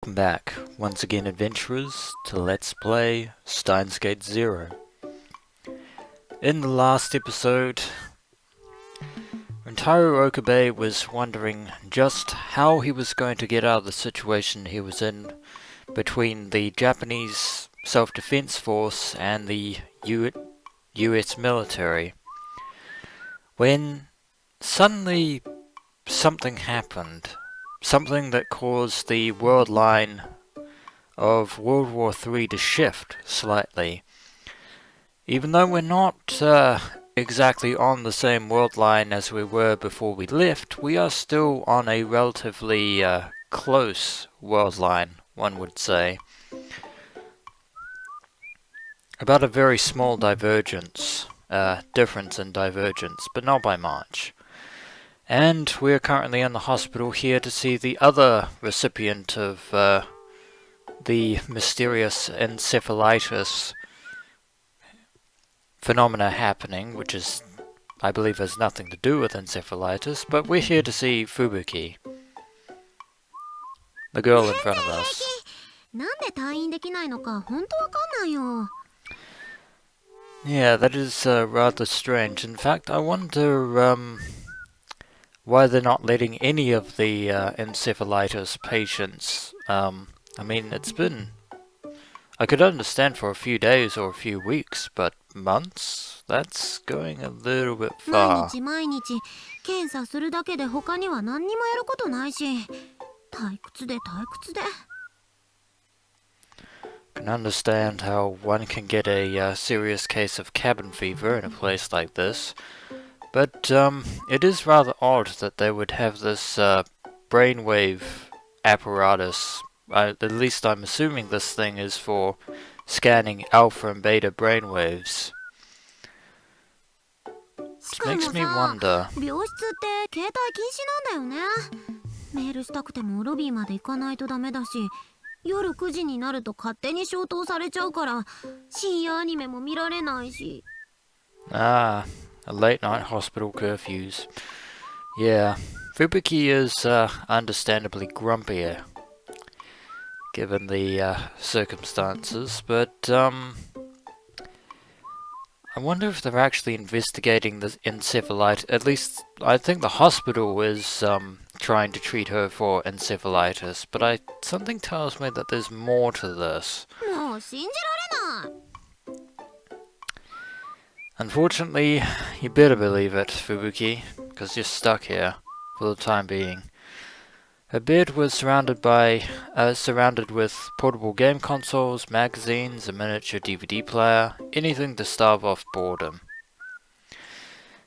Welcome back, once again adventurers, to Let's Play Steins Gate 0. In the last episode, Rintaro Okabe was wondering just how he was going to get out of the situation he was in between the Japanese self-defense force and the US military, when suddenly something happened. Something that caused the worldline of World War III to shift slightly. Even though we're not exactly on the same world line as we were before we left, we are still on a relatively close world line, one would say. About a very small difference in divergence, but not by much. And we're currently in the hospital here to see the other recipient of the mysterious encephalitis phenomena happening, which is, I believe, has nothing to do with encephalitis, but we're here to see Fubuki, the girl in front of us. Yeah, that is rather strange. In fact, I wonder why they're not letting any of the encephalitis patients. I mean, it's been... I could understand for a few days or a few weeks, but months? That's going a little bit far. Can understand how one can get a serious case of cabin fever in a place like this. But it is rather odd that they would have this brainwave apparatus. At least I'm assuming this thing is for scanning alpha and beta brainwaves. Which makes me wonder. Ah. Late night hospital curfews. Yeah, Fubuki is understandably grumpier, given the circumstances, but I wonder if they're actually investigating the encephalitis. At least, I think the hospital is trying to treat her for encephalitis, but something tells me that there's more to this. Unfortunately, you better believe it, Fubuki, because you're stuck here for the time being. Her bed was surrounded with portable game consoles, magazines, a miniature DVD player, anything to starve off boredom.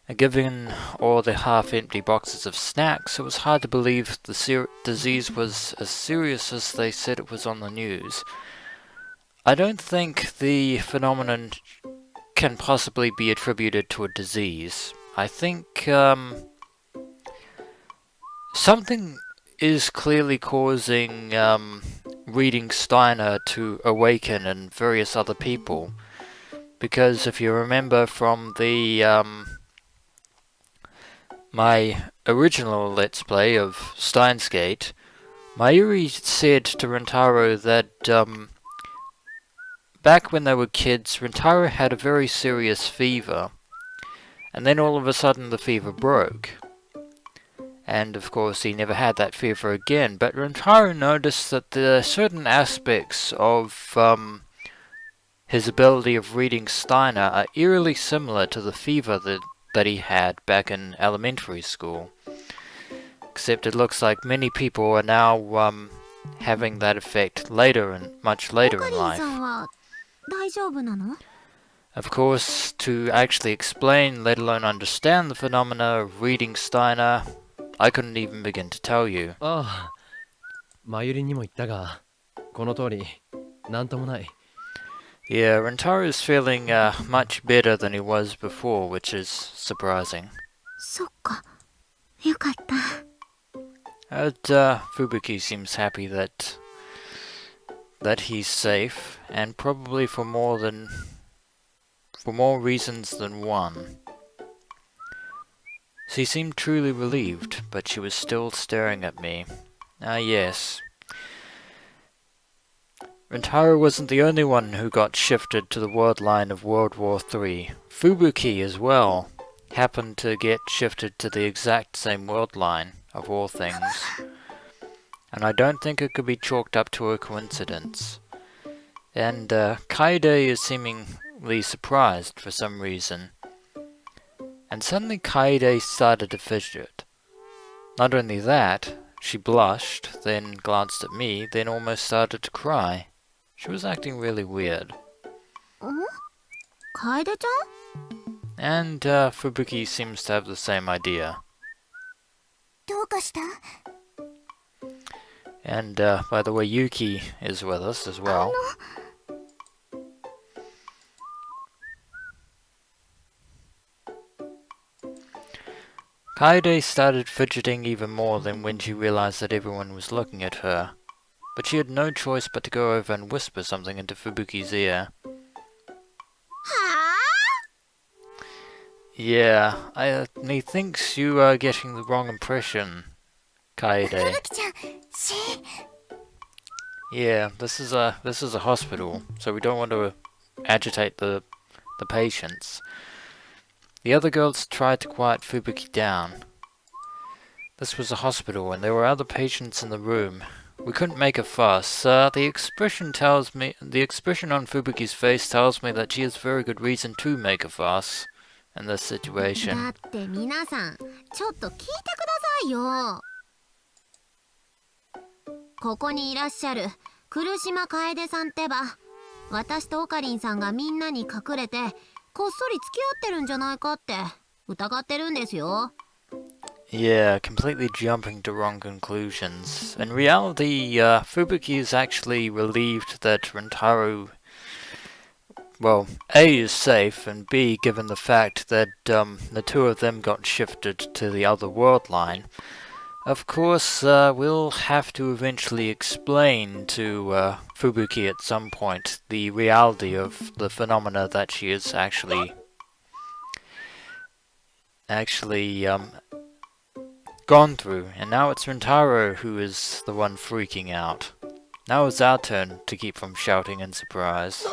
And given all the half-empty boxes of snacks, it was hard to believe the disease was as serious as they said it was on the news. I don't think the phenomenon can possibly be attributed to a disease. I think something is clearly causing Reading Steiner to awaken in various other people. Because if you remember from the my original Let's Play of Steins Gate, Mayuri said to Rintaro that back when they were kids, Rintaro had a very serious fever, and then all of a sudden the fever broke. And of course he never had that fever again, but Rintaro noticed that there are certain aspects of his ability of reading Steiner are eerily similar to the fever that he had back in elementary school. Except it looks like many people are now having that effect much later in life. Of course, to actually explain, let alone understand the phenomena of Reading Steiner, I couldn't even begin to tell you. Ah, Mayuri ni mo itta ga, kono tori, nanto mo nai. Yeah, Rintaro's feeling much better than he was before, which is surprising. And Fubuki seems happy that he's safe, and probably for more reasons than one. She seemed truly relieved, but she was still staring at me. Ah, yes. Rintaro wasn't the only one who got shifted to the world line of World War III. Fubuki as well happened to get shifted to the exact same world line, of all things. And I don't think it could be chalked up to a coincidence. And Kaede is seemingly surprised for some reason. And suddenly Kaede started to fidget. Not only that, she blushed, then glanced at me, then almost started to cry. She was acting really weird. Kaede-chan? And Fubuki seems to have the same idea. どうかした？ And by the way, Yuki is with us as well. Kaede started fidgeting even more than when she realized that everyone was looking at her. But she had no choice but to go over and whisper something into Fubuki's ear. Yeah, he thinks you are getting the wrong impression, Kaede. Fubuki-chan, Yeah, this is a hospital, so we don't want to agitate the patients. The other girls tried to quiet Fubuki down. This was a hospital, and there were other patients in the room. We couldn't make a fuss. The expression on Fubuki's face tells me that she has very good reason to make a fuss in this situation. だって皆さん、ちょっと聞いてくださいよ。ここにいらっしゃる来島楓さんってば、私とオカリンさんがみんなに隠れてこっそり付き合ってるんじゃないかって疑ってるんですよ。Yeah, completely jumping to wrong conclusions. In reality, Fubuki is actually relieved that Rintaro, well, A, is safe, and B, given the fact that the two of them got shifted to the other world line. Of course, we'll have to eventually explain to Fubuki at some point the reality of the phenomena that she is actually gone through, and now it's Rintaro who is the one freaking out. Now it's our turn to keep from shouting in surprise.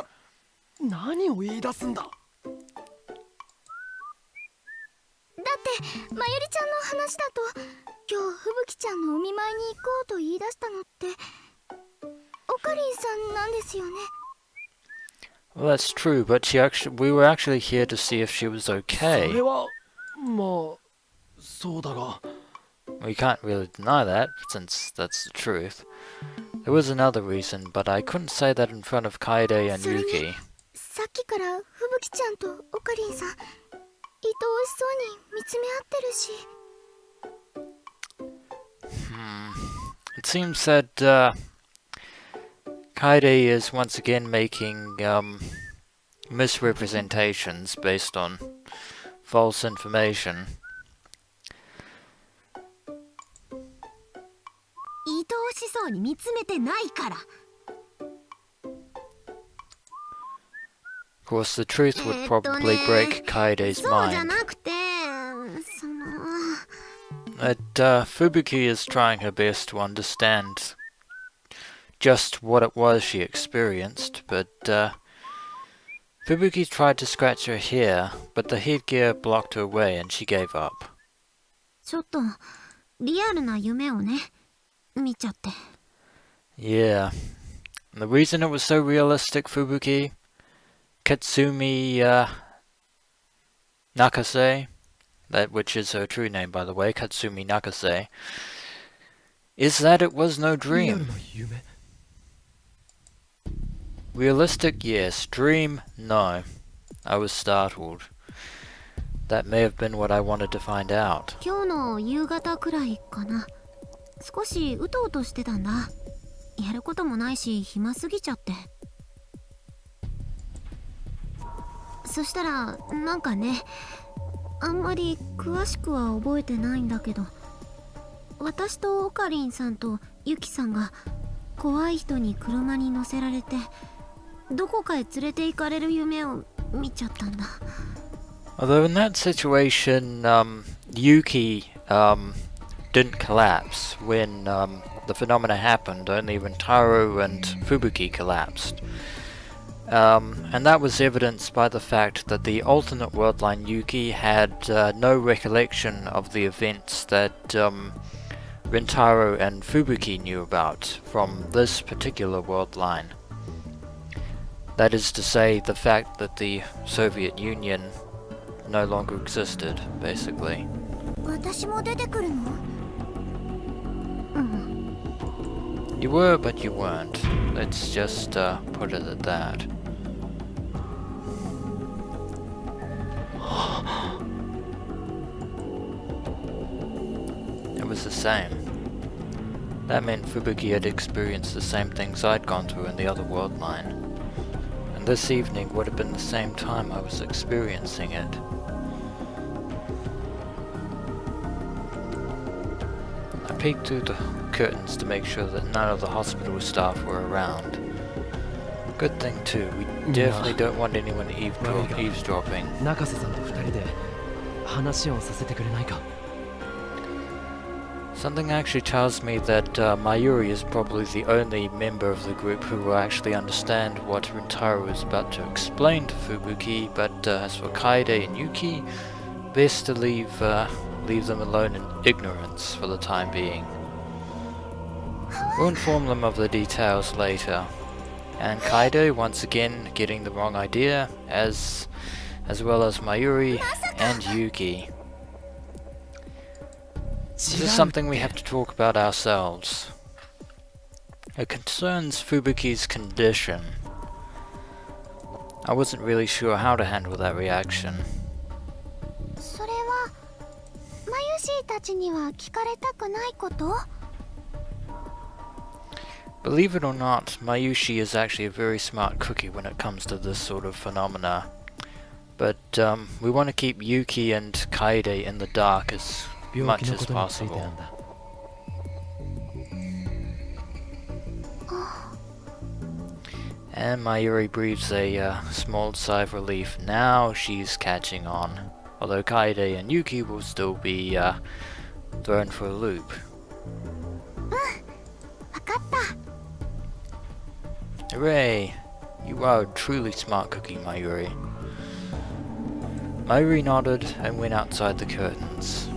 何を言い出すんだ。だってまゆりちゃんの話だと今日吹雪ちゃんのお見舞いに行こうと言い出したのってオカリンさんなんですよね。 Well, that's true, but we were actually here to see if she was okay. それはまあそうだが。We can't really deny that, since that's the truth. There was another reason, but I couldn't say that in front of Kaede and Yuki. さっきから吹雪ちゃんとオカリンさん愛おしそうに見つめ合ってるし。 It seems that Kaede is once again making misrepresentations based on false information. 愛おしそうに見つめてないから。 Of course, the truth would probably break Kaede's そうじゃ mind. なくて、But Fubuki is trying her best to understand just what it was she experienced, but Fubuki tried to scratch her hair, but the headgear blocked her way and she gave up. ちょっとリアルな夢をね、見ちゃって。 Yeah. And the reason it was so realistic, Fubuki, Katsumi Nakase, which is her true name, by the way, Katsumi Nakase, is that it was no dream. Realistic, yes. Dream, no. I was startled. That may have been what I wanted to find out. 今日の夕方くらいかな。少しうとうとしてたんだ。やることもないし暇すぎちゃって。そしたらなんかね、あんまり詳しくは覚えてないんだけど、私とオカリンさんとユキさんが怖い人に車に乗せられてどこかへ連れて行かれる夢を見ちゃったんだ。 Although in that situation, Yuki didn't collapse when the phenomena happened, only Rintaro and Fubuki collapsed. And that was evidenced by the fact that the alternate worldline Yuki had no recollection of the events that Rintaro and Fubuki knew about from this particular worldline. That is to say, the fact that the Soviet Union no longer existed, basically. 私も出てくるの？うん。 You were, but you weren't. Let's just put it at that. It was the same. That meant Fubuki had experienced the same things I'd gone through in the other world line. And this evening would have been the same time I was experiencing it. I peeked through the curtains to make sure that none of the hospital staff were around. Good thing too, we definitely don't want anyone eavesdropping. 中瀬さんと二人で話をさせてくれないか？ Something actually tells me that Mayuri is probably the only member of the group who will actually understand what Rintaro is about to explain to Fubuki, but as for Kaede and Yuki, best to leave them alone in ignorance for the time being. We'll inform them of the details later. And Kaede once again getting the wrong idea, as well as Mayuri and Yuki. This is something we have to talk about ourselves. It concerns Fubuki's condition. I wasn't really sure how to handle that reaction. それはマユシーたちには聞かれたくないこと？ Believe it or not, Mayushi is actually a very smart cookie when it comes to this sort of phenomena. But we want to keep Yuki and Kaede in the dark as much as possible. And Mayuri breathes a small sigh of relief. Now she's catching on. Although Kaede and Yuki will still be thrown for a loop. わかった。 Hooray! You are a truly smart cookie, Mayuri. Mayuri nodded and went outside the curtains.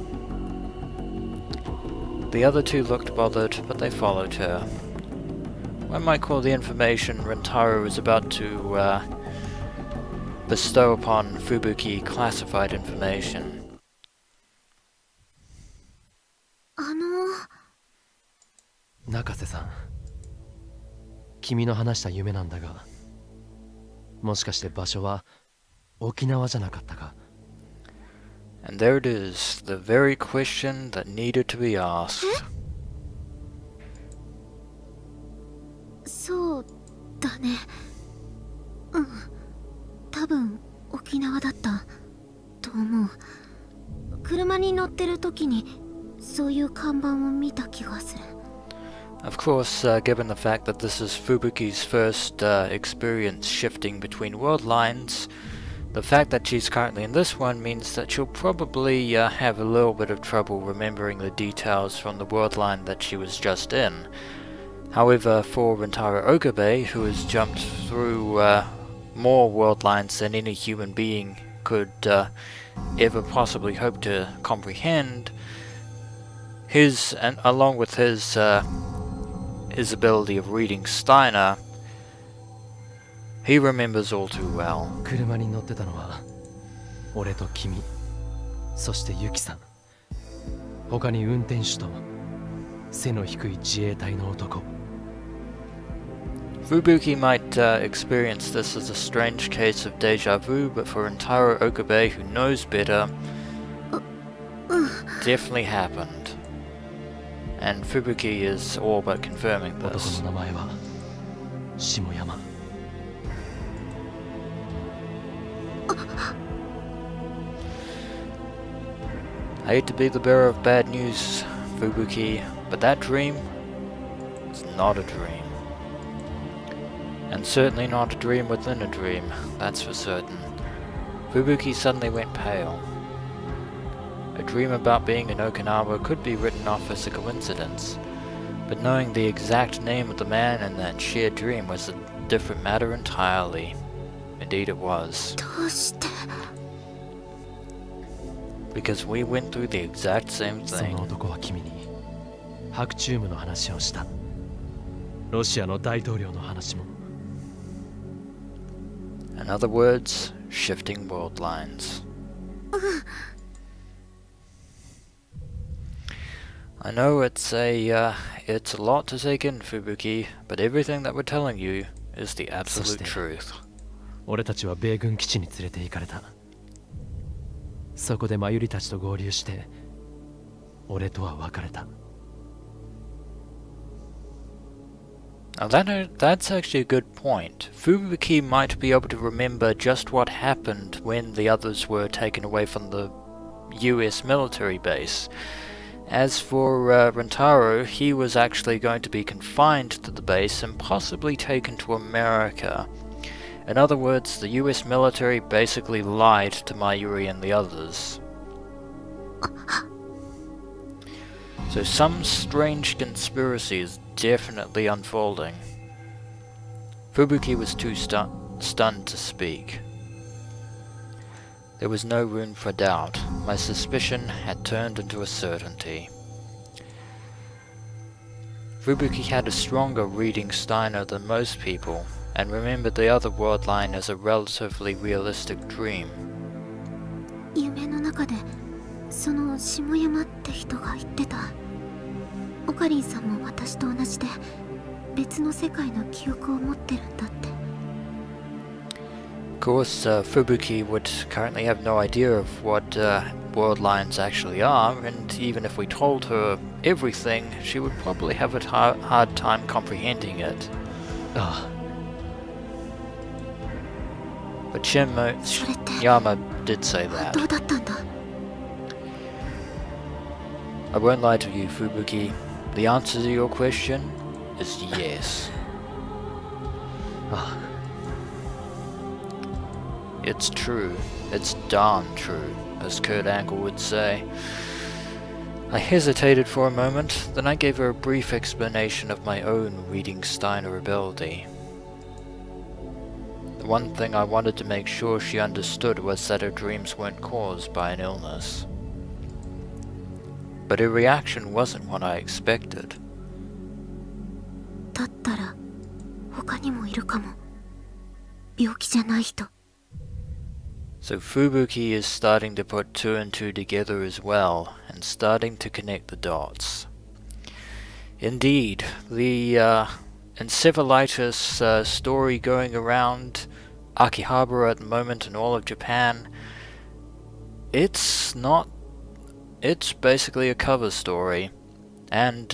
The other two looked bothered, but they followed her. One might call the information Rintaro was about to bestow upon Fubuki classified information. 中瀬さん、君の話した夢なんだが、もしかして場所は沖縄じゃなかったか？ And there it is, the very question that needed to be asked. そうだね。うん。多分沖縄だったと思う。車に乗ってる時にそういう看板を見た気がする。 Of course, given the fact that this is Fubuki's first experience shifting between world lines, the fact that she's currently in this one means that she'll probably have a little bit of trouble remembering the details from the world line that she was just in. However, for Rintaro Okabe, who has jumped through more world lines than any human being could ever possibly hope to comprehend, and along with his ability of reading Steiner, he remembers all too well. 車に乗ってたのは俺と君、そしてユキさん。他に運転手と背の低い自衛隊の男。 Fubuki might experience this as a strange case of deja vu, but for Rintaro Okabe, who knows better, definitely happened. And Fubuki is all but confirming 男 this. の名前は下山。 I hate to be the bearer of bad news, Fubuki, but that dream is not a dream. And certainly not a dream within a dream, that's for certain. Fubuki suddenly went pale. A dream about being in Okinawa could be written off as a coincidence, But knowing the exact name of the man in that shared dream was a different matter entirely. Indeed it was. どうして Because we went through the exact same そ thing. の男は君に白チュームの話をした。ロシアの大統領の話も。 In other words, shifting world lines. I know it's a lot to take in, Fubuki, but everything that we're telling you is the absolute truth. 俺たちは米軍基地に連れて行かれた。そこでマユリたちと合流して、俺とは別れた。Now that's actually a good point. Fubuki might be able to remember just what happened when the others were taken away from the US military base. As for Rintaro, he was actually going to be confined to the base and possibly taken to America. In other words, the US military basically lied to Mayuri and the others. So some strange conspiracy is definitely unfolding. Fubuki was too stunned to speak. There was no room for doubt. My suspicion had turned into a certainty. Fubuki had a stronger Reading Steiner than most people, and remembered the other worldline as a relatively realistic dream. 夢の中でその下山って人が言ってた。オカリンさんも私と同じで別の世界の記憶を持ってるんだって。Of course, Fubuki would currently have no idea of what world lines actually are, and even if we told her everything, she would probably have a hard time comprehending it. あ But Yama did say ど that. うだったんだ。 I won't lie to you, Fubuki. The answer to your question is yes. あ It's true. It's darn true, as Kurt Angle would say. I hesitated for a moment, then I gave her a brief explanation of my own Reading Steiner ability. The one thing I wanted to make sure she understood was that her dreams weren't caused by an illness. But her reaction wasn't what I expected. だったら他にもいるかも。病気じゃない人。 So Fubuki is starting to put two and two together as well, and starting to connect the dots. Indeed, the encephalitis story going around Akihabara at the moment and all of Japan, it's basically a cover story. And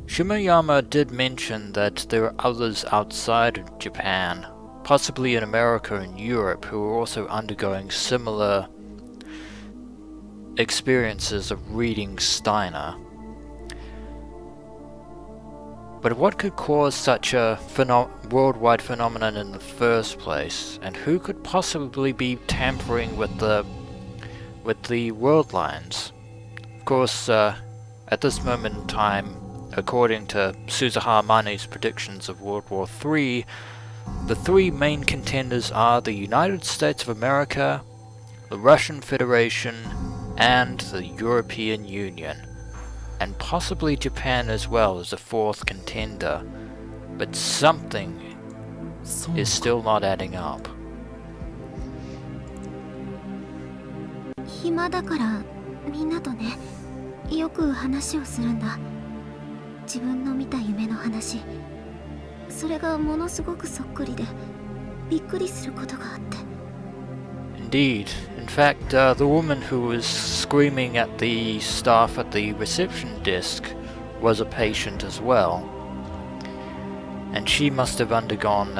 Shimoyama did mention that there are others outside of Japan, possibly in America and Europe, who are also undergoing similar experiences of reading Steiner. But what could cause such a worldwide phenomenon in the first place, and who could possibly be tampering with the world lines? Of course, at this moment in time, according to Suzuha Mane's predictions of World War III, the three main contenders are the United States of America, the Russian Federation, and the European Union, and possibly Japan as well as a fourth contender. But something is still not adding up. 暇だからみんなとね、よく話をするんだ。自分の見た夢の話。それがものすごくそっくりでびっくりすることがあって。 Indeed. In fact, the woman who was screaming at the staff at the reception desk was a patient as well. And she must have undergone,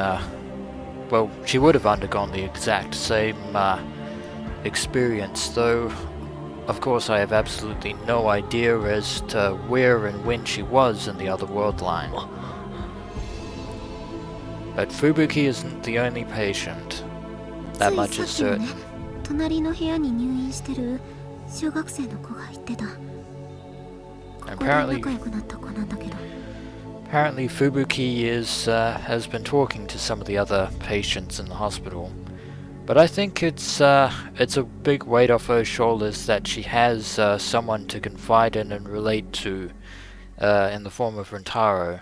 well, she would have undergone the exact same experience, though of course I have absolutely no idea as to where and when she was in the other world line. But Fubuki isn't the only patient. That much is certain. 隣の部屋に入院してる小学生の子が言ってた。Apparently Fubuki has been talking to some of the other patients in the hospital. But I think it's a big weight off her shoulders that she has someone to confide in and relate to in the form of Rintaro.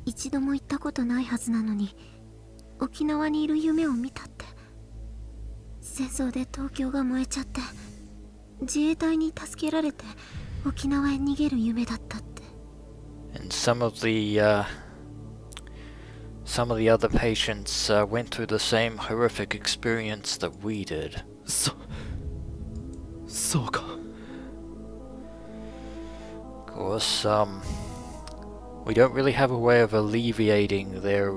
一度も行ったことないはずなのに沖縄にいる夢を見たって。戦争で東京が燃えちゃって自衛隊に助けられて沖縄へ逃げる夢だったって。 And some of the other patients went through the same horrific experience that we did. そうか。 Of course, we don't really have a way of alleviating their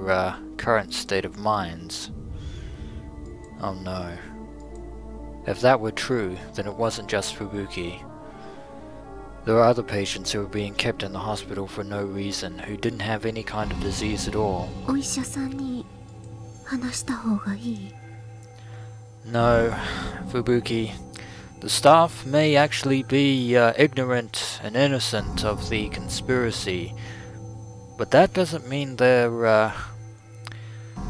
current state of minds. Oh no. If that were true, then it wasn't just Fubuki. There are other patients who were being kept in the hospital for no reason, who didn't have any kind of disease at all. お医者さんに話した方がいい。 No, Fubuki. The staff may actually be ignorant and innocent of the conspiracy, but that doesn't mean they're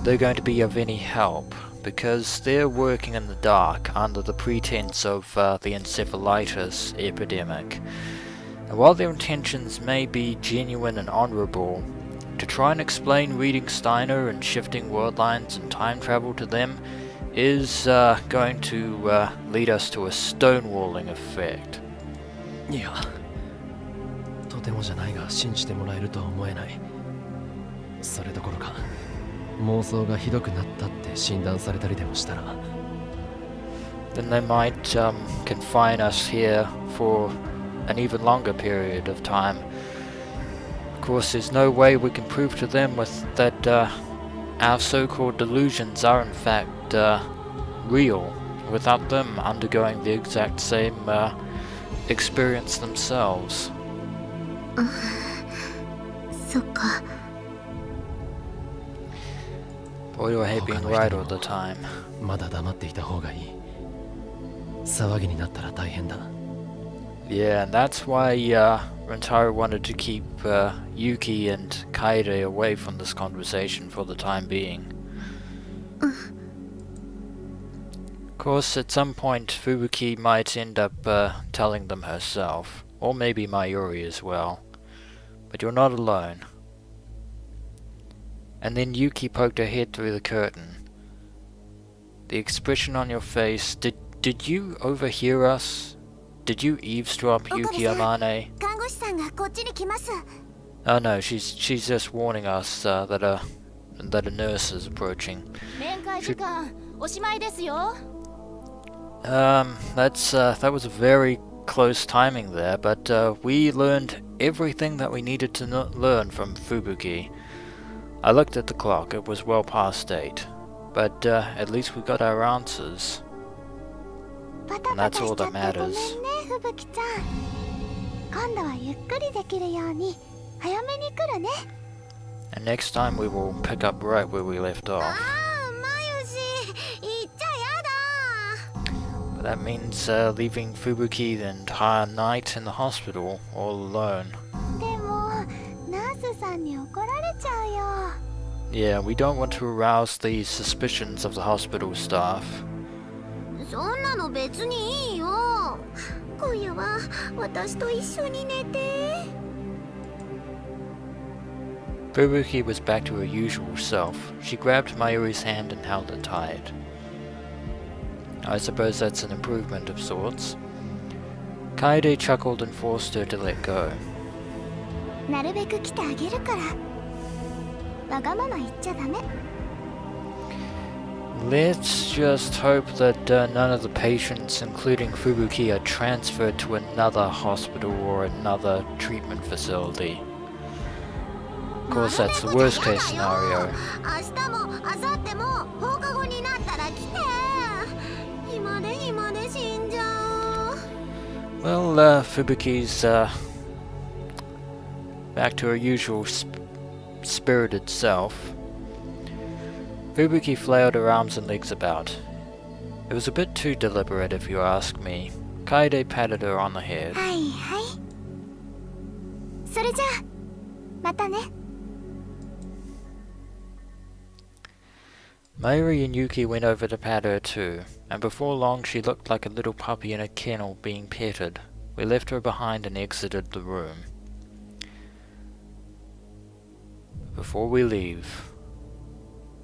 going to be of any help, because they're working in the dark under the pretense of the encephalitis epidemic. And while their intentions may be genuine and honorable, to try and explain Reading Steiner and shifting world lines and time travel to them is going to lead us to a stonewalling effect. いや、とてもじゃないが信じてもらえるとは思えない。それどころか、妄想がひどくなったって診断されたりでもしたら。Then they might confine us here for an even longer period of time. Of course, there's no way we can prove to them that our so-called delusions are in fact real, without them undergoing the exact same experience themselves. そっか。 Boy, do I hate being right all the time. まだ黙っていた方がいい。騒ぎになったら大変だ。 Yeah, and that's why Rintaro wanted to keep Yuki and Kaede away from this conversation for the time being. Of course, at some point, Fubuki might end up telling them herself, or maybe Mayuri as well. But you're not alone. And then Yuki poked her head through the curtain. The expression on your face, did you overhear us? Did you eavesdrop, Yuki Amane? 看護師さんがこっちに来ます。 Oh no, she's just warning us that a nurse is approaching. 面会時間おしまいですよ。 That was a very close timing there, but we learned everything that we needed to learn from Fubuki. I looked at the clock, it was well past 8, but at least we got our answers. And that's all that matters. ふぶきちゃん。今度はゆっくりできるように早めに来るね。 And next time we will pick up right where we left off. ああ、まゆし、行っちゃやだ。 But that means leaving Fubuki the entire night in the hospital all alone. でも、ナースさんに怒られちゃうよ。 Yeah, we don't want to arouse the suspicions of the hospital staff. そんなの別にいいよ。今夜は私と一緒に寝て。 Fubuki was back to her usual self. She grabbed Mayuri's hand and held it tight. I suppose that's an improvement of sorts. Kaede chuckled and forced her to let go. なるべく来てあげるから。わがまま言っちゃダメ。 Let's just hope that none of the patients, including Fubuki, are transferred to another hospital or another treatment facility. Of course, that's the worst case scenario. 明日も明後日も放課後になったら来て。暇で死んじゃう。 Well, Fubuki's back to her usual spirited self. Fubuki flailed her arms and legs about. It was a bit too deliberate if you ask me. Kaede patted her on the head. はいはい。それじゃあまたね。 Mayuri and Yuki went over to pat her too, and before long she looked like a little puppy in a kennel being petted. We left her behind and exited the room. Before we leave,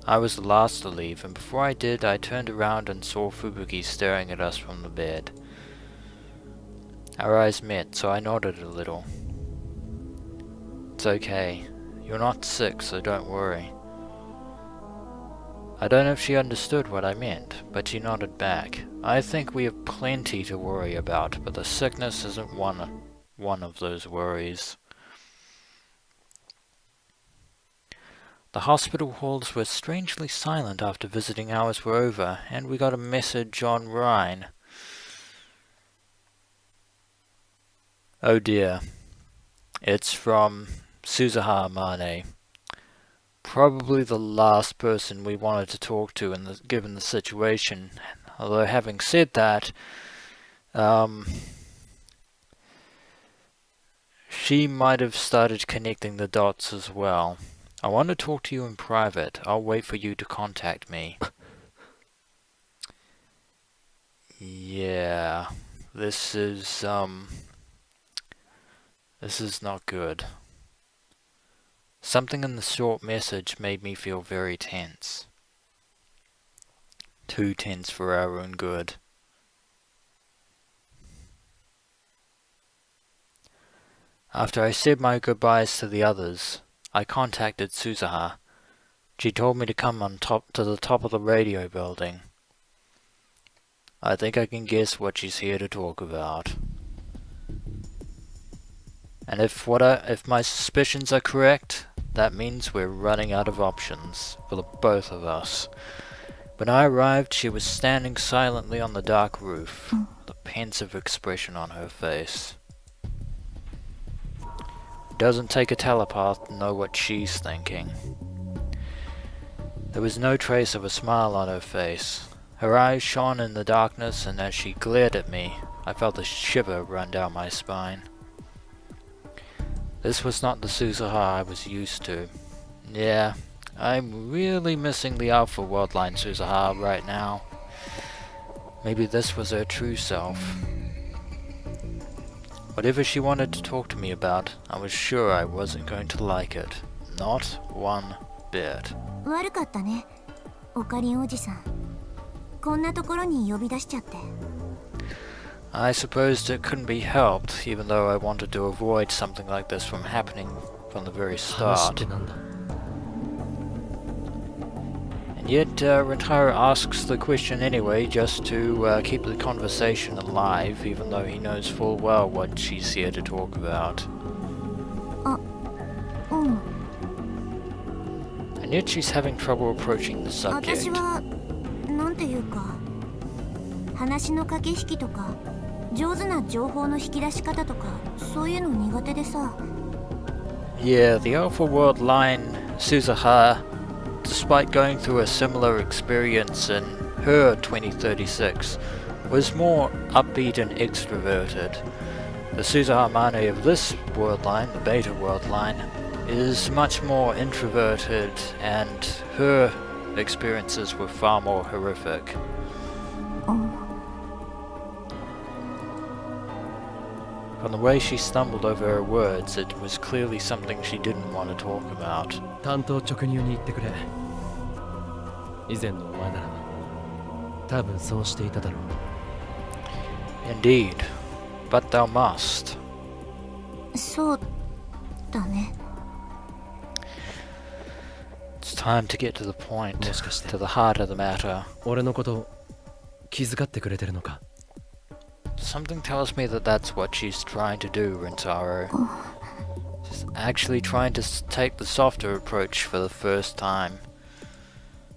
I was the last to leave, and before I did, I turned around and saw Fubuki staring at us from the bed. Our eyes met, so I nodded a little. It's okay. You're not sick, so don't worry. I don't know if she understood what I meant, but she nodded back. I think we have plenty to worry about, but the sickness isn't one of those worries. The hospital halls were strangely silent after visiting hours were over, and we got a message on Rhine. Oh dear. It's from Suzuha Mane. Probably the last person we wanted to talk to given the situation. Although having said that, she might have started connecting the dots as well. I want to talk to you in private. I'll wait for you to contact me. Yeah, this is not good. Something in the short message made me feel very tense. Too tense for our own good. After I said my goodbyes to the others, I contacted Suzuha. She told me to come to the top of the radio building. I think I can guess what she's here to talk about. And if my suspicions are correct, that means we're running out of options for the both of us. When I arrived, she was standing silently on the dark roof, with a pensive expression on her face. It doesn't take a telepath to know what she's thinking. There was no trace of a smile on her face. Her eyes shone in the darkness, and as she glared at me, I felt a shiver run down my spine. This was not the Suzuha I was used to. Yeah, I'm really missing the alpha worldline Suzuha right now. Maybe this was her true self. Whatever she wanted to talk to me about, I was sure I wasn't going to like it. Not one bit. 悪かったね、オカリンおじさん。こんなところに呼び出しちゃって。 I supposed it couldn't be helped, even though I wanted to avoid something like this from happening from the very start. And yet, Rintaro asks the question anyway, just to keep the conversation alive, even though he knows full well what she's here to talk about. And yet she's having trouble approaching the subject. 私はなんていうか、話の駆け引きとか。 上手な情報の引き出し方とかそういうの苦手でさ。 Yeah, the Alpha World line Suzuha, despite going through a similar experience in her 2036, was more upbeat and extroverted. The Suzuha Mane of this world line, the Beta World line, is much more introverted, and her experiences were far more horrific. From the way she stumbled over her words, it was clearly something she didn't want to talk about. 単刀直入に言ってくれ。以前のお前なら多分そうしていただろう。 Indeed, but thou must. そうだね。 It's time to get to the point, もしかして to the heart of the matter. 俺のこと気遣ってくれてるのか？ Something tells me that that's what she's trying to do, Rintaro. She's actually trying to take the softer approach for the first time.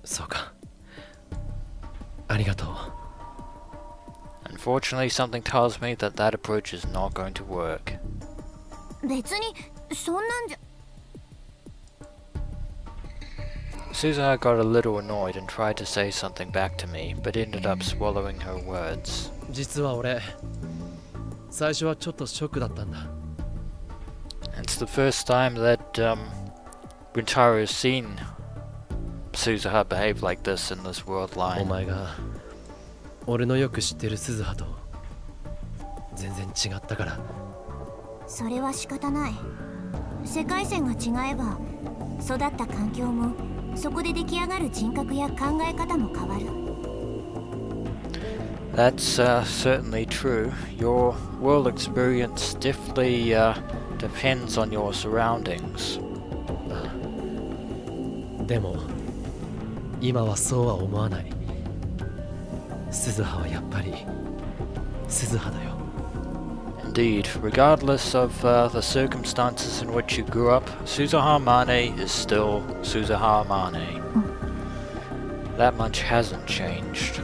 そうか。ありがとう。 Unfortunately, something tells me that that approach is not going to work. 別にそんなんじゃ。 Suzuha got a little annoyed and tried to say something back to me, but ended up swallowing her words. 実は俺、最初はちょっとショックだったんだ。 It's the first time that Rintaro's seen Suzuha behave like this in this world お line. 前が俺のよく知ってる鈴葉と全然違ったから。それは仕方ない。世界線が違えば育った環境もそこで出来上がる人格や考え方も変わる。 That's certainly true. Your world experience definitely depends on your surroundings. でも今はそうは思わない。鈴葉はやっぱり鈴葉だよ。 Indeed, regardless of the circumstances in which you grew up, Suzuha Mane is still Suzuha Mane. That much hasn't changed.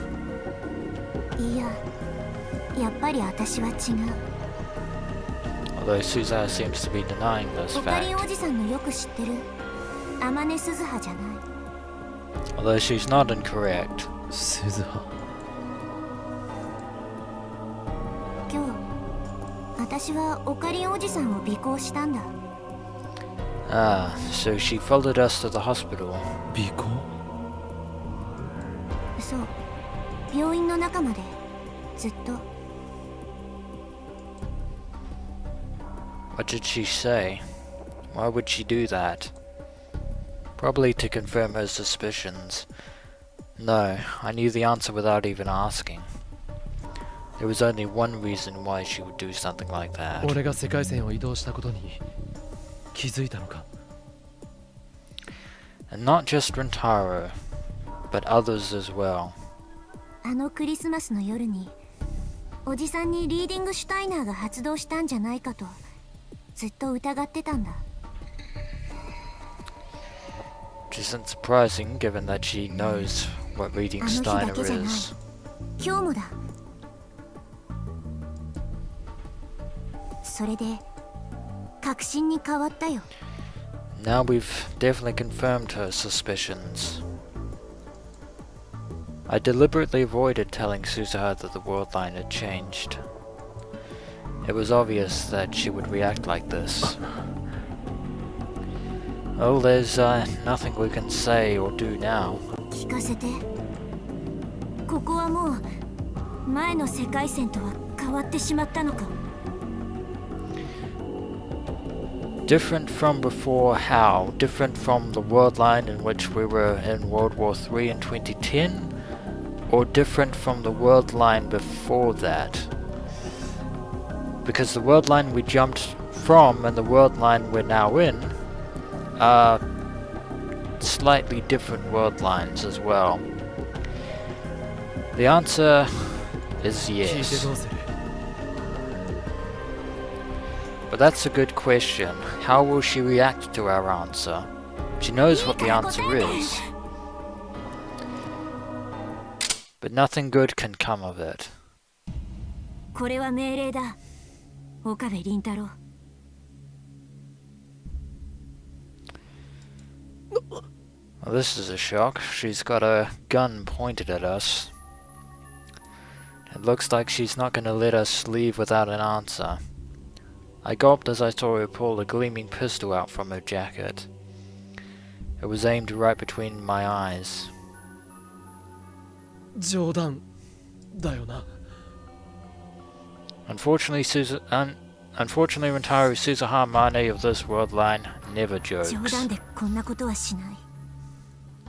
いや、やっぱり私は違う。 Although Suzuha seems to be denying this オカリン fact. おじさんのよく知ってる天音鈴葉じゃない。 Although she's not incorrect. 鈴葉。今日私はオカリンおじさんを尾行したんだ。 Ah, so she followed us to the hospital. 尾行？そう、病院の中までずっと。 What did she say? Why would she do that? Probably to confirm her suspicions. No, I knew the answer without even asking. There was only one reason why she would do something like that. 俺が世界線を移動したことに気づいたのか？ And not just Rintaro, but others as well. あのクリスマスの夜におじさんにリーディングシュタイナーが発動したんじゃないかとずっと疑ってたんだ。 Which isn't surprising given that she knows what Reading あの日だ Steiner けじゃない。 is. 今日もだ。それで確信に変わったよ。 Now we've definitely confirmed her suspicions. I deliberately avoided telling Suzuha that the worldline had changed. It was obvious that she would react like this. Well, there's nothing we can say or do now. 聞かせて。ここはもう前の世界線とは変わってしまったのか。 Different from before how? Different from the worldline in which we were in World War III in 2010? Or different from the worldline before that? Because the worldline we jumped from and the worldline we're now in are slightly different worldlines as well. The answer is 聞いて yes. どうする？ But that's a good question. How will she react to our answer? She knows what the answer is. But nothing good can come of it. これは命令だ。岡部倫太郎。 Well, this is a shock. She's got a gun pointed at us. It looks like she's not going to let us leave without an answer. I gulped as I saw her pull a gleaming pistol out from her jacket. It was aimed right between my eyes. 冗談だよな。 Unfortunately, Unfortunately, Rintaro Suzuha Mane of this world line never 冗 jokes. 談でこんなことはしない。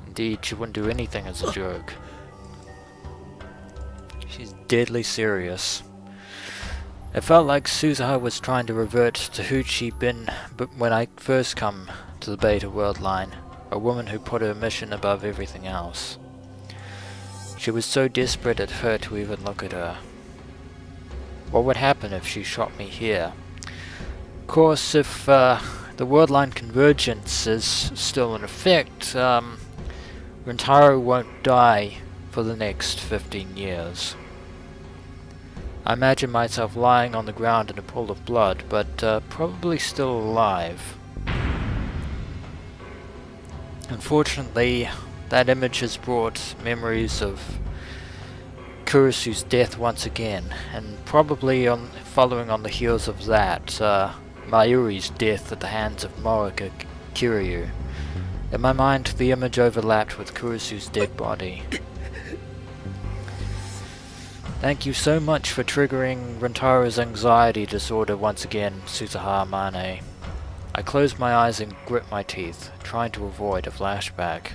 Indeed, she wouldn't do anything as a joke. She's deadly serious. It felt like Suzuha was trying to revert to who she'd been when I first come to the Beta world line, a woman who put her mission above everything else. She was so desperate it hurt to even look at her. What would happen if she shot me here? Of course, if the worldline convergence is still in effect, Rintaro won't die for the next 15 years. I imagine myself lying on the ground in a pool of blood, but probably still alive. Unfortunately, that image has brought memories of Kurisu's death once again, and probably following on the heels of that, Mayuri's death at the hands of Morika Kiryu. In my mind, the image overlapped with Kurisu's dead body. Thank you so much for triggering Rintaro's anxiety disorder once again, Suzuha Mane. I closed my eyes and grit my teeth, trying to avoid a flashback.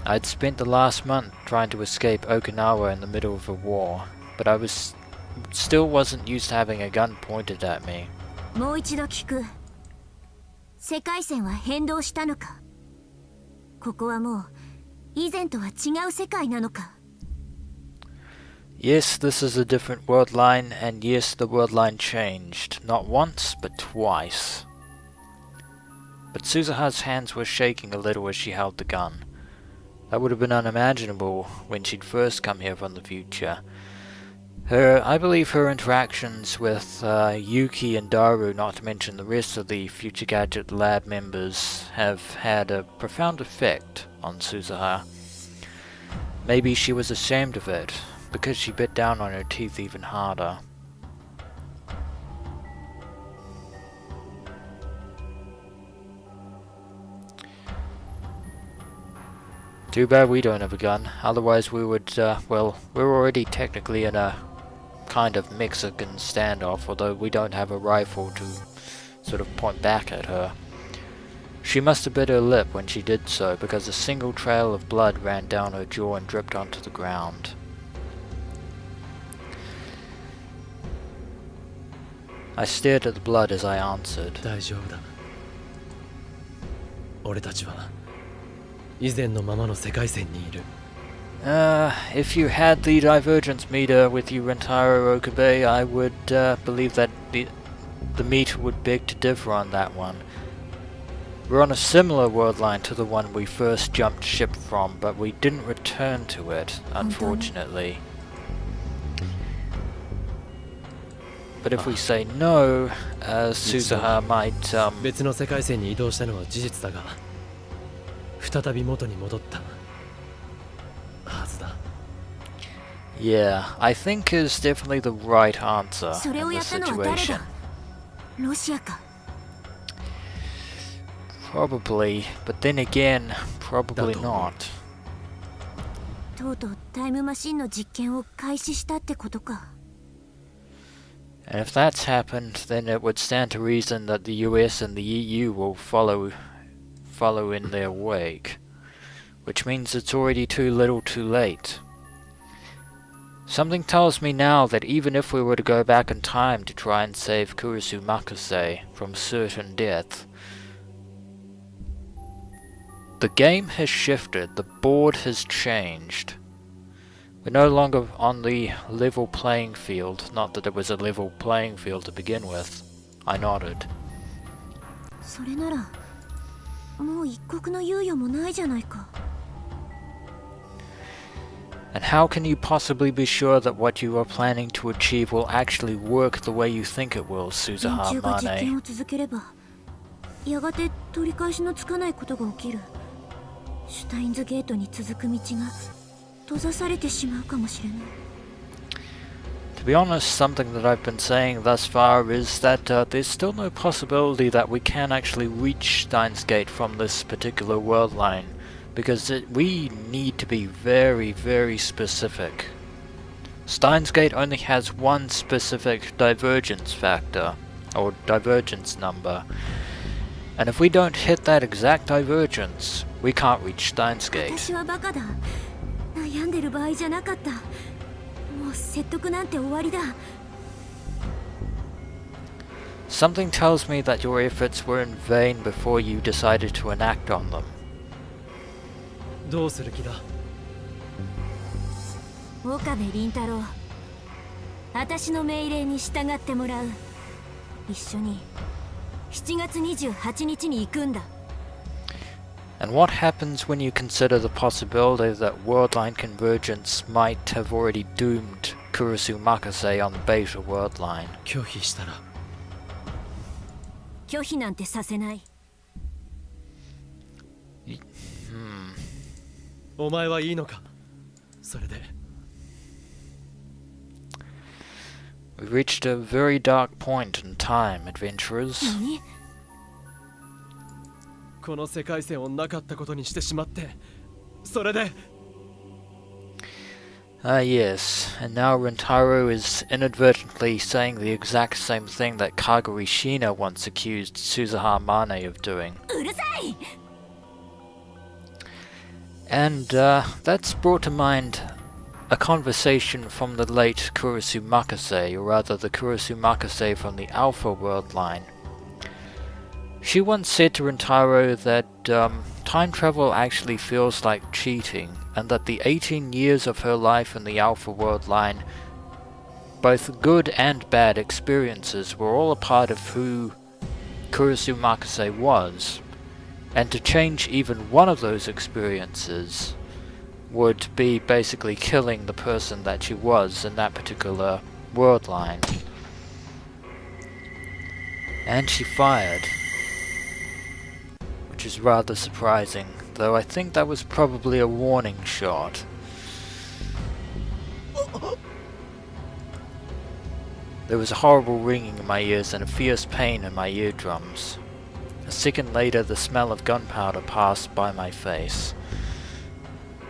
I'd spent the last month trying to escape Okinawa in the middle of a war, but I still wasn't used to having a gun pointed at me. もう一度聞く。世界線は変動したのか？ここはもう以前とは違う世界なのか？ Yes, this is a different world line, and yes, the world line changed. Not once, but twice. But Suzuha's hands were shaking a little as she held the gun. That would have been unimaginable when she'd first come here from the future. I believe her interactions with Yuki and Daru, not to mention the rest of the Future Gadget lab members, have had a profound effect on Suzuha. Maybe she was ashamed of it, because she bit down on her teeth even harder. Too bad we don't have a gun, otherwise we would, well, we're already technically in a kind of Mexican standoff, although we don't have a rifle to sort of point back at her. She must have bit her lip when she did so, because a single trail of blood ran down her jaw and dripped onto the ground. I stared at the blood as I answered. 大丈夫だ。俺たちは以前のままの世界線にいる。If you had the divergence meter with you, Rintaro Okabe, I would believe that the meter would beg to differ on that one. We're on a similar world line to the one we first jumped ship from, but we didn't return to it, unfortunately. But if we say no, Suzuha might, 別の世界線に移動したのは事実だが、再び元に戻ったはずだ。Yeah, I think is definitely the right answer in this situation. ロシアか。 Probably, but then again, probably not. とうとうタイムマシンの実験を開始したってことか。 And if that's happened, then it would stand to reason that the US and the EU will follow in their wake, which means it's already too little too late. Something tells me now that even if we were to go back in time to try and save Kurisu Makase from certain death, the game has shifted, the board has changed. We're no longer on the level playing field, not that it was a level playing field to begin with. I nodded. それならもう一刻の猶予もないじゃないか。 And how can you possibly be sure that what you are planning to achieve will actually work the way you think it will, 連 Suzuha 中が実 Mane? 験を続ければやがて取り返しのつかないことが起きる。シュタインズゲートに続く道が閉ざされてしまうかもしれない。 To be honest, something that I've been saying thus far is that there's still no possibility that we can actually reach Steins Gate from this particular world line, because we need to be very, very specific. Steins Gate only has one specific divergence factor, or divergence number, and if we don't hit that exact divergence, we can't reach Steins Gate. 私はバカだ。悩んでる場合じゃなかった。もう説得なんて終わりだ。 Something tells me that your efforts were in vain before you decided to enact on them. どうする気だ？岡部倫太郎、私の命令に従ってもらう。一緒に7月28日に行くんだ。 And what happens when you consider the possibility that worldline convergence might have already doomed Kurisu Makase on the beta worldline? 拒否したら。拒否なんてさせない。お前はいいのか？それで。We reached a very dark point in time, adventurers. 何？この世界線をなかったことにしてしまって、それで Ah yes, and now Rintaro is inadvertently saying the exact same thing that Kaguri Shina once accused Suzuha Mane of doing. うるさい！ And that's brought to mind a conversation from the late Kurusu Makase, or rather the Kurusu Makase from the Alpha Worldline. She once said to Rintaro that time travel actually feels like cheating, and that the 18 years of her life in the Alpha Worldline, both good and bad experiences, were all a part of who Kurusu Makase was, and to change even one of those experiences would be basically killing the person that she was in that particular world line. And she fired, which is rather surprising, though I think that was probably a warning shot. There was a horrible ringing in my ears and a fierce pain in my eardrums. A second later, the smell of gunpowder passed by my face.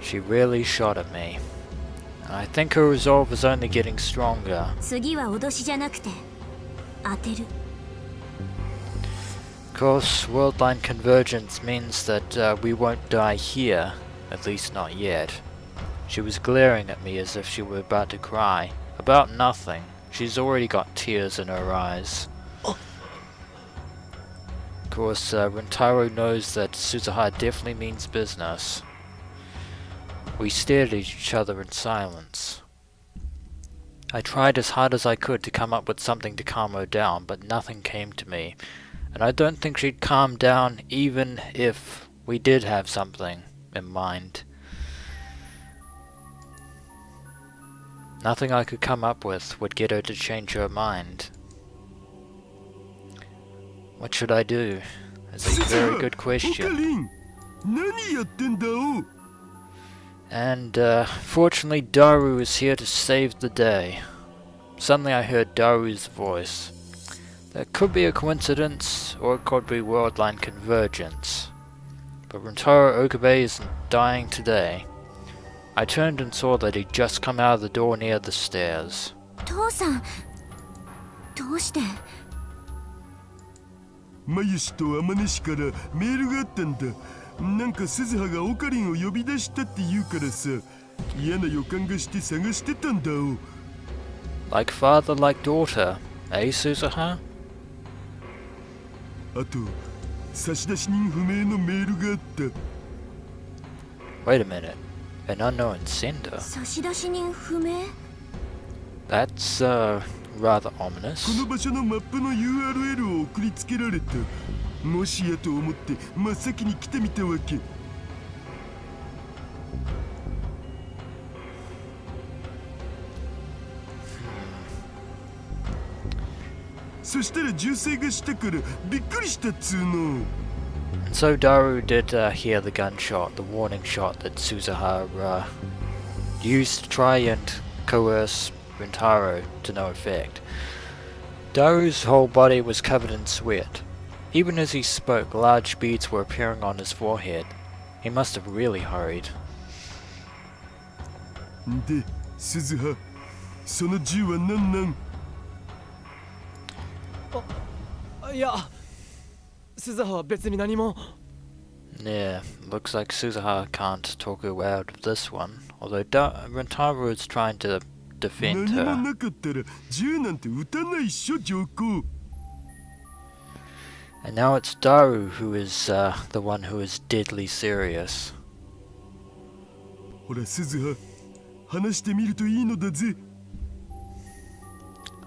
She really shot at me, and I think her resolve is only getting stronger. 次は脅しじゃなくて当てる。 Of course, worldline convergence means that we won't die here, at least not yet. She was glaring at me as if she were about to cry. About nothing. She's already got tears in her eyes. Of course, Rintaro knows that Suzuha definitely means business. We stared at each other in silence. I tried as hard as I could to come up with something to calm her down, but nothing came to me. And I don't think she'd calm down even if we did have something in mind. Nothing I could come up with would get her to change her mind. What should I do? That's a very good question. And fortunately Daru is here to save the day. Suddenly I heard Daru's voice. That could be a coincidence, or it could be worldline convergence. But Rintaro Okabe isn't dying today. I turned and saw that he'd just come out of the door near the stairs. 父さん、どうして？マユシとアマネシからメールがあったんだ。なんか鈴葉がオカリンを呼び出したって言うからさ、嫌な予感がして探してたんだお。Like father, like daughter, eh, Suzuha? あと、差出人不明のメールがあった。Wait a minute. An unknown sender? 差出人不明？ That's, rather ominous. この場所のマップの URL を送りつけられた。もしやと思って真っ先に来てみたわけ。そしたら銃声がしたからびっくりしたっつうの。So Daru did hear the gunshot, the warning shot that Suzuha used to try and coerce Rintaro to no effect. Daru's whole body was covered in sweat. Even as he spoke, large beads were appearing on his forehead. He must have really hurried. で、鈴葉、その銃は何なん？いや、鈴葉は別に何も。Yeah, looks like Suzuha can't talk her way out of this one, although Rintaro is trying to defend 何も her. なかったら銃なんて撃たないっしょ、上皇。And now it's Daru who is the one who is deadly serious. ほら、鈴葉、話してみるといいのだぜ。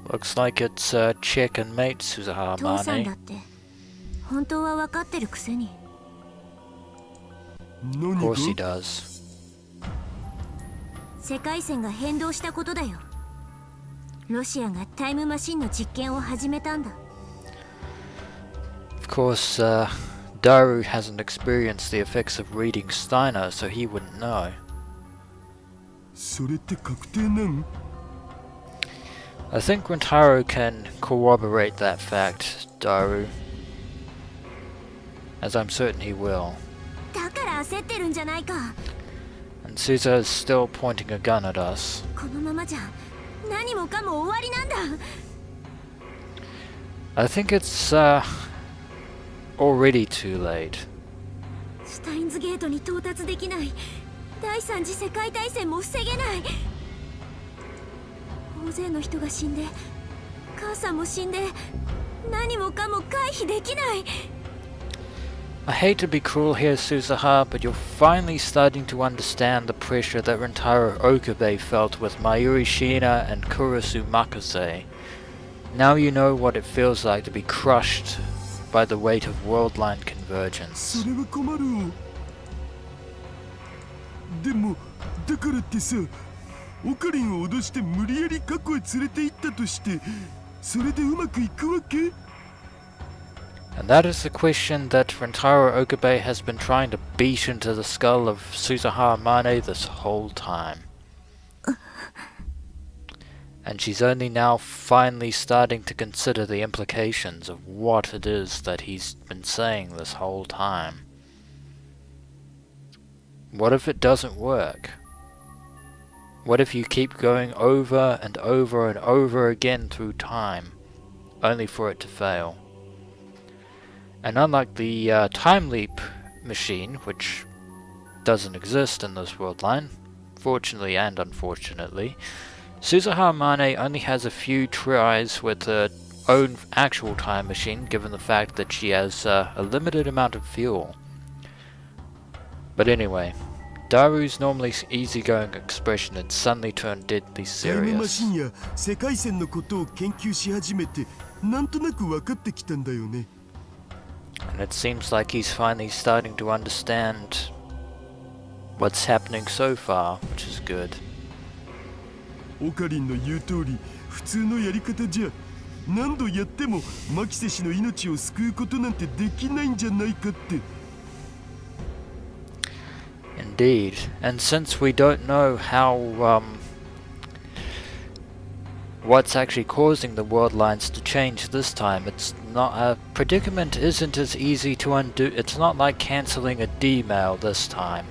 Looks like it's check and mate, Suzuha 父さん Mane. だって本当は分かってるくせに。何 Of が course he does. 世界線が変動したことだよ。ロシアがタイムマシンの実験を始めたんだ。Of course, Daru hasn't experienced the effects of Reading Steiner, so he wouldn't know. それって確定なん？ I think Rintaro can corroborate that fact, Daru. As I'm certain he will. だから焦ってるんじゃないか。 And Suzuha is still pointing a gun at us. このままじゃ何もかも終わりなんだ。 I think it's already too late. シュタインズゲートに到達できない。第三次世界大戦も防げない。大勢の人が死んで、母さんも死んで、何もかも回避できない。 I hate to be cruel here, Suzuha, but you're finally starting to understand the pressure that Rintaro Okabe felt with Mayuri Shina and Kurusu Makase. Now you know what it feels like to be crushed by the weight of worldline convergence. それは困るよ。でもだからってさ、オカリンを脅して無理やり過去へ連れて行ったとして、それでうまくいくわけ？ And that is the question that Rintaro Okabe has been trying to beat into the skull of Suzuha Amane this whole time. And she's only now finally starting to consider the implications of what it is that he's been saying this whole time. What if it doesn't work? What if you keep going over and over and over again through time, only for it to fail? And unlike the time leap machine, which doesn't exist in this worldline, fortunately and unfortunately, Suzuha Amane only has a few tries with her own actual time machine, given the fact that she has a limited amount of fuel. But anyway, Daru's normally easygoing expression had suddenly turned deadly タイムマ serious. シンや世界線のことを研究し始めて、なんとなく分かってきたんだよね。 And it seems like he's finally starting to understand what's happening so far, which is good. オカリンの言う通り、普通のやり方じゃ何度やってもマキセ氏の命を救うことなんてできないんじゃないかって。 Indeed, and since we don't know how what's actually causing the world lines to change this time, it's not a predicament isn't as easy to undo. It's not like cancelling a D-mail this time.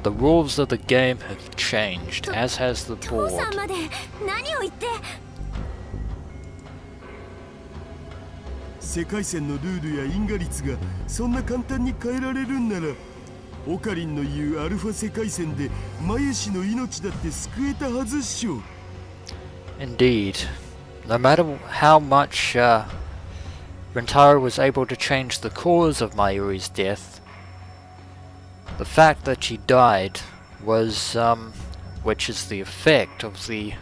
The rules of the game have changed, as has the 父さん board. まで何を言って。世界線のルールや因果率がそんな簡単に変えられるんなら、オカリンの言うアルファ世界線でマユ氏の命だって救えたはずっしょ。 Indeed, no matter how much Rintaro was able to change the cause of Mayuri's death, the fact that she died was, which is the effect of the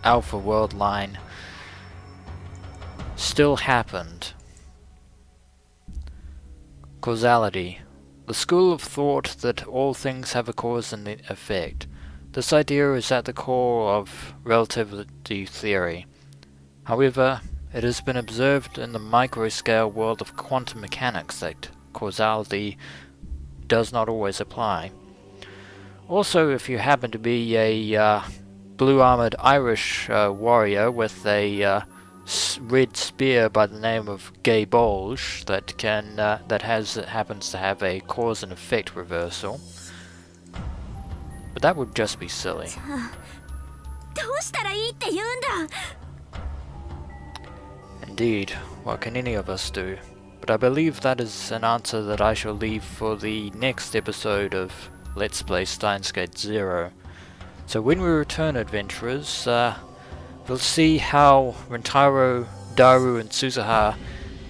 Alpha World line, still happened. Causality. The school of thought that all things have a cause and an effect. This idea is at the core of relativity theory. However, it has been observed in the microscale world of quantum mechanics that causality does not always apply. Also, if you happen to be a blue-armored Irish warrior with a red spear by the name of Gay Bolge that happens to have a cause and effect reversal, but that would just be silly. どうしたらいいって言うんだ。 Indeed, what can any of us do? But I believe that is an answer that I shall leave for the next episode of Let's Play Steins Gate 0. So when we return, adventurers, we'll see how Rintaro, Daru and Suzuha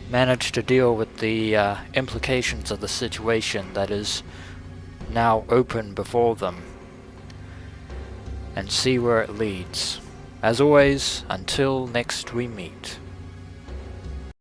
manage to deal with the implications of the situation that is now open before them, and see where it leads. As always, until next we meet.